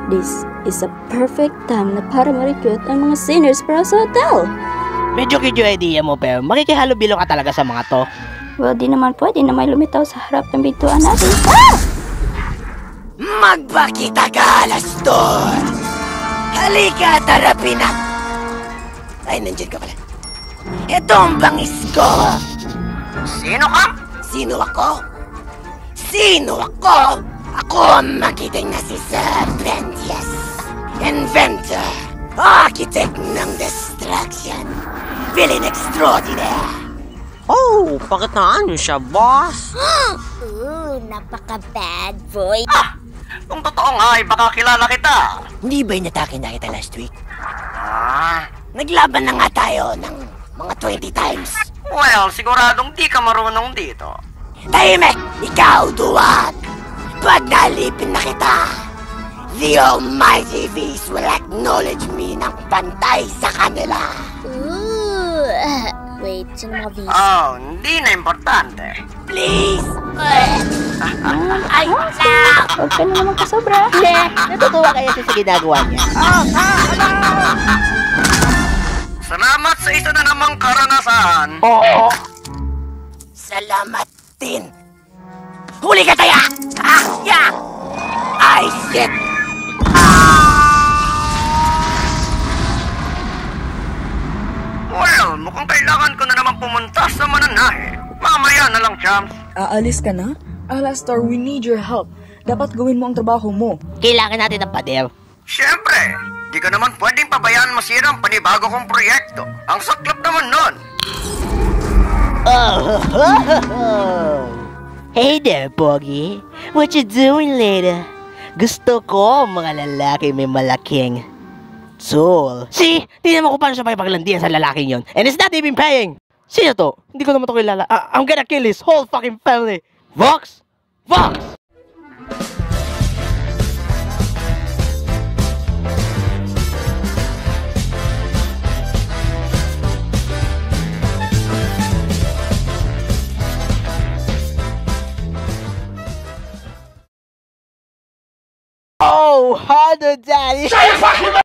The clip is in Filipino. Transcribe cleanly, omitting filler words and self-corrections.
This is a perfect time na para ma-recruit ang mga sinners para sa hotel. Medyo kidyo idea mo, pero makikihalubilo ka talaga sa mga to. Well, di naman pwede na may lumitaw sa harap ng bituan natin. Ah! Magpakita ka, Alastor! Halika, tarapin na! Ay, nandiyan ka pala. Ito ang bangis ko! Sino ka? Sino ako? Sino ako? Ako ang magiting na si Sir Vendius. Inventor, architect ng destruction, villain extraordinaire. Oh, bakit na ano siya, boss? Napaka-bad boy. Kung totoo nga, ay baka kilala kita. Hindi ba inatake na kita last week? Naglaban na nga tayo ng mga 20 times. Well, siguradong di ka marunong dito. Tahimik! Ikaw, duwag! Pag nalipin na kita, the Almighty Beast will acknowledge me ng pantay sa kanila. Wait, sino mga beast? Oh, hindi na importante. Please! Ay, Huwag ka na naman kasobra. Natutuwa kaya siya sa ginagawa niya. Salamat sa isa na namang karanasan. salamat din. Huli ka, Taya! Yeah! Ay, shit! Well, mukhang kailangan ko na naman pumunta sa mananahe. Mamaya na lang, champs. Aalis ka na? Alastor, we need your help. Dapat gawin mo ang trabaho mo. Kailangan natin ng pader. Siyempre, di ka naman pwedeng pabayaan masira ang panibago kong proyekto. Ang saklap naman nun. Hey there, Pogi. What you doing later? Gusto ko mga lalaki may malaking soul. See? Tingnan mo kung paano siya makipaglandian sa lalaking yon. And it's not even paying. Sino to? Hindi ko naman to kilala. I'm gonna kill his whole fucking family. Vox? Vox! Oh, harder, daddy.